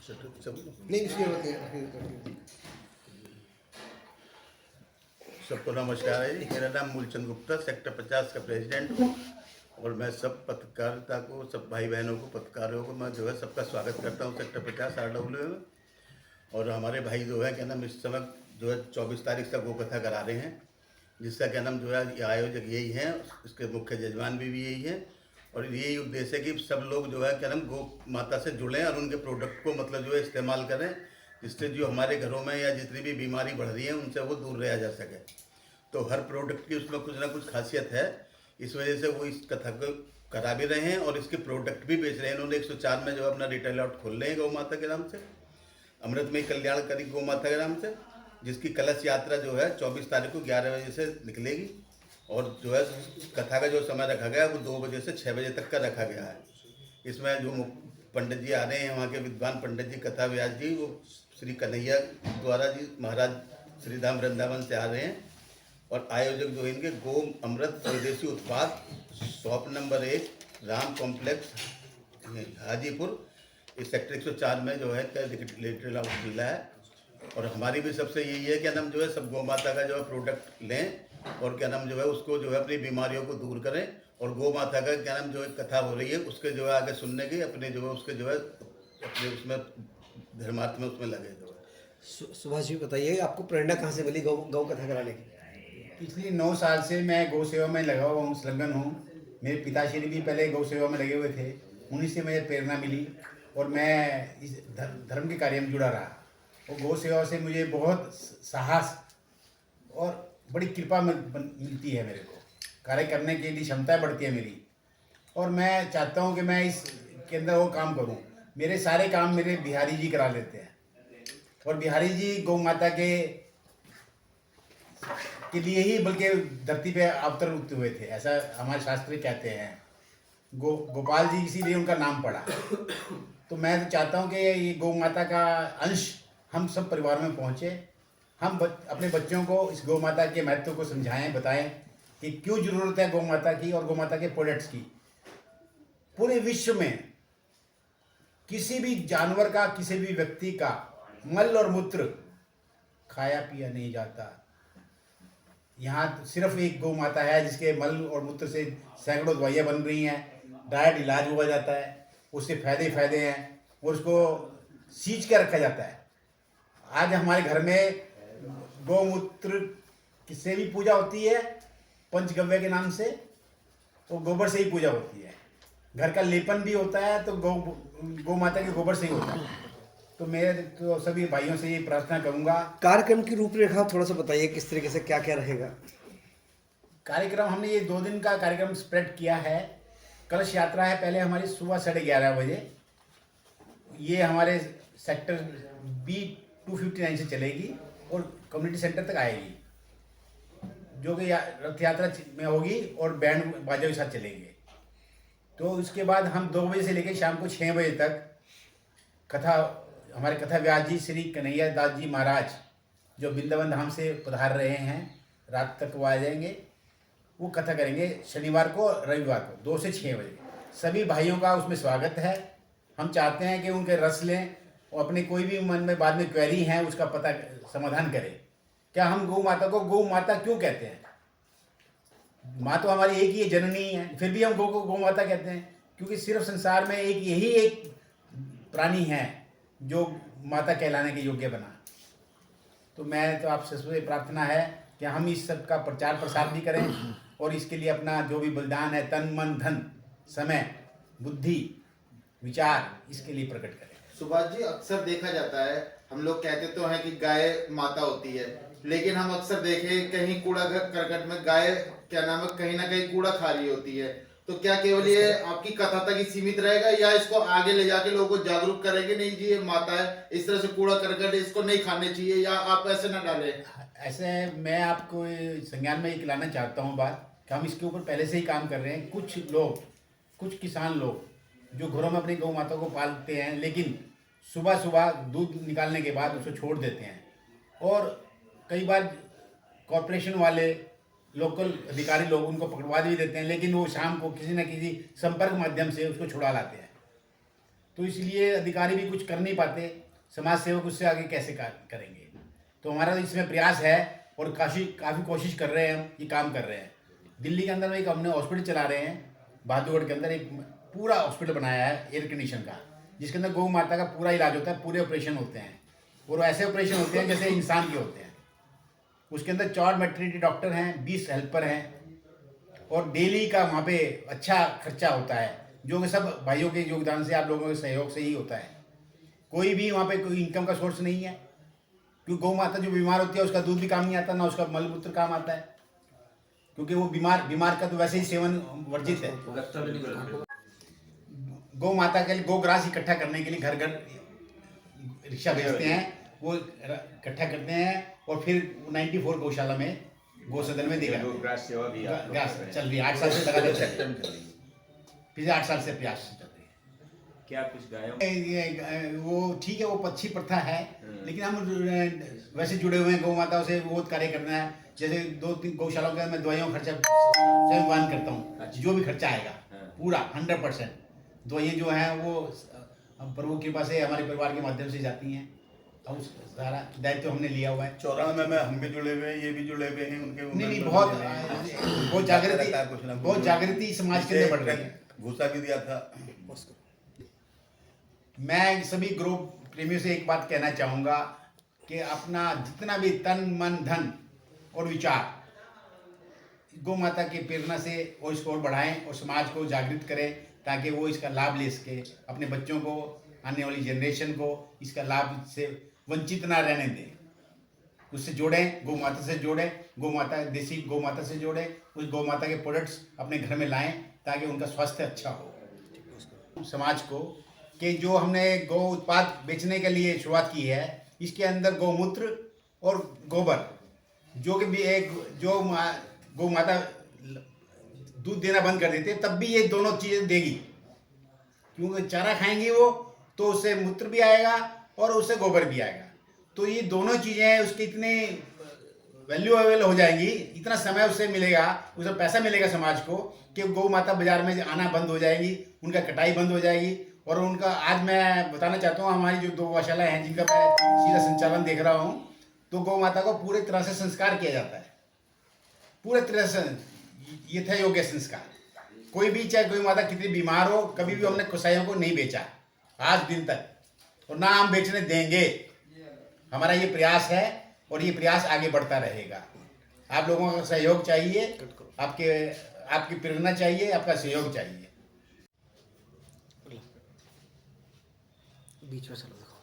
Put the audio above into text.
नहीं, इसकी जरूरत नहीं। सबको नमस्कार है। मेरा नाम मूलचंद गुप्ता, सेक्टर 50 का प्रेसिडेंट हूँ। और मैं सब पत्रकारिता को, सब भाई बहनों को, पत्रकारों को मैं जो है सबका स्वागत करता हूँ सेक्टर 50 RW में। और हमारे भाई जो है क्या नाम इस समय जो है 24 तारीख से गो कथा करा रहे हैं, जिसका क्या नाम जो है ये आयोजक यही हैं, इसके मुख्य जजमान भी यही हैं। और यही उद्देश्य है कि सब लोग जो है क्या नाम गौ माता से जुड़ें और उनके प्रोडक्ट को मतलब जो है इस्तेमाल करें, जिससे जो हमारे घरों में या जितनी भी बीमारी बढ़ रही है उनसे वो दूर रहा जा सके। तो हर प्रोडक्ट की उसमें कुछ ना कुछ खासियत है, इस वजह से वो इस कथा को करा भी रहे हैं और इसके प्रोडक्ट भी बेच रहे हैं। इन्होंने 104 में जो अपना रिटेल आउट खोल रहे हैं गौ माता के नाम से, अमृतमयी कल्याणकारी गौ माता के नाम से, जिसकी कलश यात्रा जो है 24 तारीख को 11 बजे से निकलेगी। और जो है कथा का जो समय रखा गया है वो 2 बजे से 6 बजे तक का रखा गया है। इसमें जो पंडित जी आ रहे हैं, वहाँ के विद्वान पंडित जी कथा व्यास जी, वो श्री कन्हैया द्वारा जी महाराज श्रीधाम वृंदावन से आ रहे हैं। और आयोजक जो इनके गो अमृत स्वदेशी उत्पाद, shop number 1, Ram complex, Hajipur, इस सेक्टर 104 में जो है रिटेल आउट मिला है। और हमारी भी सबसे यही है क्या नाम जो है सब गौ माता का जो है प्रोडक्ट लें और क्या नाम जो है उसको जो है अपनी बीमारियों को दूर करें। और गौ माता का क्या नाम जो है कथा हो रही है उसके जो है आगे सुनने की अपने जो है उसके जो है अपने उसमें धर्मार्थ में उसमें लगे जो है। सुभाष जी बताइए, आपको प्रेरणा कहाँ से मिली गौ कथा कराने की? पिछले 9 साल से मैं गौ सेवा में लगा हुआ हूँ, संलग्न हूँ। मेरे पिताश्री भी पहले गौ सेवा में लगे हुए थे, उन्हीं से मुझे प्रेरणा मिली और मैं इस धर्म के कार्य में जुड़ा रहा। और गौ सेवा से मुझे बहुत साहस और बड़ी कृपा मिलती है, मेरे को कार्य करने के लिए क्षमता बढ़ती है मेरी। और मैं चाहता हूँ कि मैं इस के अंदर वो काम करूँ। मेरे सारे काम मेरे बिहारी जी करा लेते हैं और बिहारी जी गौ माता के लिए ही बल्कि धरती पे अवतरित हुए थे, ऐसा हमारे शास्त्री कहते हैं। गोपाल जी इसीलिए उनका नाम पड़ा। तो मैं तो चाहता हूँ कि ये गौ माता का अंश हम सब परिवार में पहुँचे। हम अपने बच्चों को इस गौ माता के महत्व को समझाएं, बताएं कि क्यों जरूरत है गौ माता की और गौ माता के प्रोडक्ट्स की। पूरे विश्व में किसी भी जानवर का, किसी भी व्यक्ति का मल और मूत्र खाया पिया नहीं जाता। यहाँ सिर्फ एक गौ माता है जिसके मल और मूत्र से सैकड़ों दवाइयाँ बन रही हैं, डायरेक्ट इलाज हुआ जाता है, उससे फायदे हैं और उसको सींच के रखा जाता है। आज हमारे घर में गौमूत्र किससे भी पूजा होती है, पंचगव्य के नाम से, तो गोबर से ही पूजा होती है। घर का लेपन भी होता है तो गौ माता के गोबर से ही होता है। तो मैं तो सभी भाइयों से ये प्रार्थना करूंगा। कार्यक्रम की रूपरेखा थोड़ा सा बताइए, किस तरीके से क्या क्या रहेगा? कार्यक्रम हमने ये 2 दिन का कार्यक्रम स्प्रेड किया है। कलश यात्रा है पहले हमारी सुबह 11:30 बजे, ये हमारे सेक्टर B259 से चलेगी और कम्युनिटी सेंटर तक आएगी, जो कि रथ यात्रा में होगी और बैंड बाजा के साथ चलेंगे। तो इसके बाद हम 2 बजे से लेकर शाम को 6 बजे तक कथा, हमारे कथा व्यास जी श्री कन्हैया दास जी महाराज जो वृंदावन धाम से पधार रहे हैं, रात तक वो आ जाएंगे। वो कथा करेंगे शनिवार को, रविवार को 2 से 6 बजे। सभी भाइयों का उसमें स्वागत है। हम चाहते हैं कि उनके रस लें और अपने कोई भी मन में बाद में क्वेरी है उसका पता समाधान करें। क्या हम गौ माता को गौ माता क्यों कहते हैं? माँ तो हमारी एक ही है, जननी है, फिर भी हम गौ को गौ माता कहते हैं क्योंकि सिर्फ संसार में यही एक प्राणी है जो माता कहलाने के योग्य बना। तो मैं तो आपसे सबसे प्रार्थना है कि हम इस सब का प्रचार प्रसार भी करें और इसके लिए अपना जो भी बलिदान है, तन मन धन समय बुद्धि विचार, इसके लिए प्रकट करें। सुभाष जी, अक्सर देखा जाता है, हम लोग कहते तो हैं कि गाय माता होती है, लेकिन हम अक्सर देखें कहीं कूड़ा करकट में गाय क्या नाम है कहीं ना कहीं कूड़ा खा रही होती है। तो क्या केवल ये आपकी कथा तक ही सीमित रहेगा या इसको आगे ले जाके लोगों को जागरूक करेंगे, नहीं जी ये माता है, इस तरह से कूड़ा करकट इसको नहीं खाने चाहिए, या आप ऐसे ना डालें? ऐसे मैं आपको संज्ञान में एक लाना चाहता हूँ बात कि हम इसके ऊपर पहले से ही काम कर रहे हैं। कुछ लोग, कुछ किसान लोग जो घरों में अपनी गौ माता को पालते हैं, लेकिन सुबह सुबह दूध निकालने के बाद उसको छोड़ देते हैं और कई बार कॉरपोरेशन वाले, लोकल अधिकारी लोग उनको पकड़वा भी देते हैं, लेकिन वो शाम को किसी न किसी संपर्क माध्यम से उसको छुड़ा लाते हैं। तो इसलिए अधिकारी भी कुछ कर नहीं पाते, समाज सेवक उससे आगे कैसे करेंगे। तो हमारा इसमें प्रयास है और काफ़ी कोशिश कर रहे हैं, हम ये काम कर रहे हैं। दिल्ली के अंदर में एक हमने हॉस्पिटल चला रहे हैं, बहादुरगढ़ के अंदर एक पूरा हॉस्पिटल बनाया है एयर कंडीशन का, जिसके अंदर गौ माता का पूरा इलाज होता है, पूरे ऑपरेशन होते हैं और ऐसे ऑपरेशन होते हैं जैसे इंसान के होते हैं। उसके अंदर 4 मैटरनिटी डॉक्टर हैं, 20 हेल्पर हैं और डेली का वहाँ पे अच्छा खर्चा होता है, जो कि सब भाइयों के योगदान से, आप लोगों के सहयोग से ही होता है। कोई भी वहाँ पे कोई इनकम का सोर्स नहीं है, क्योंकि गौ माता जो बीमार होती है उसका दूध भी काम नहीं आता, ना उसका मलमूत्र काम आता है, क्योंकि वो बीमार का तो वैसे ही सेवन वर्जित है। गौ माता के लिए गोग्रास इकट्ठा करने के लिए घर घर रिक्शा भेजते हैं, वो इकट्ठा करते हैं और फिर 94 गौशाला में गौ सदन में देगा। ग्रास सेवा भी आप लोग ग्रास कर रहे हैं। चल रही है 8 साल से लगातार पिछले 8 साल से प्रयास चल रही है। क्या कुछ गायों वो ठीक है, वो अच्छी प्रथा है, लेकिन हम वैसे जुड़े हुए हैं गौ माताओं से, बहुत कार्य करना है। जैसे 2-3 गौशालाओं का मैं दवाइयों का खर्चा स्वयं वहन करता हूँ, जो भी खर्चा आएगा पूरा 100%। दवाइयाँ जो हैं वो प्रभु की कृपा से हमारे परिवार के माध्यम से जाती हैं, और सारा दायित्व हमने लिया हुआ है। 94 में हम भी जुड़े हुए हैं, ये भी जुड़े हुए हैं उनके। नहीं, बहुत जागृति समाज के अंदर बढ़ रही है। घूसा भी दिया था। मैं सभी गौ प्रेमियों से एक बात कहना चाहूँगा कि अपना जितना भी तन मन धन और विचार गौ माता की प्रेरणा से वो इसको और बढ़ाएं और समाज को जागृत करें, ताकि वो इसका लाभ ले सके, अपने बच्चों को, आने वाली जनरेशन को इसका लाभ से वंचित ना रहने दें। उससे जोड़ें, गौ माता से जोड़ें, गौ माता देसी गौ माता से जोड़ें, उस गौ माता के प्रोडक्ट्स अपने घर में लाएं ताकि उनका स्वास्थ्य अच्छा हो। समाज को कि जो हमने गौ उत्पाद बेचने के लिए शुरुआत की है, इसके अंदर गौमूत्र और गोबर, जो कि भी एक जो गौ माता दूध देना बंद कर देती है तब भी ये दोनों चीज़ें देगी, क्योंकि चारा खाएंगी वो तो उससे मूत्र भी आएगा और उससे गोबर भी आएगा। तो ये दोनों चीज़ें उसकी इतनी वैल्यूएबल हो जाएंगी, इतना समय उससे मिलेगा, उसे पैसा मिलेगा समाज को, कि गौ माता बाजार में आना बंद हो जाएगी, उनका कटाई बंद हो जाएगी। और उनका आज मैं बताना चाहता हूँ, हमारी जो 2 गौशाला हैं जिनका मैं सीधा संचालन देख रहा हूँ, तो गौ माता को पूरे तरह से संस्कार किया जाता है, पूरे तरह से यथा योग्य संस्कार। कोई भी, चाहे कोई माता कितनी बीमार हो, कभी भी हमने कसाईयों को नहीं बेचा आज दिन तक, और ना हम बेचने देंगे। हमारा ये प्रयास है और ये प्रयास आगे बढ़ता रहेगा। आप लोगों का सहयोग चाहिए, आपकी प्रेरणा चाहिए, आपका सहयोग चाहिए। बीच में चलो, दिखाओ,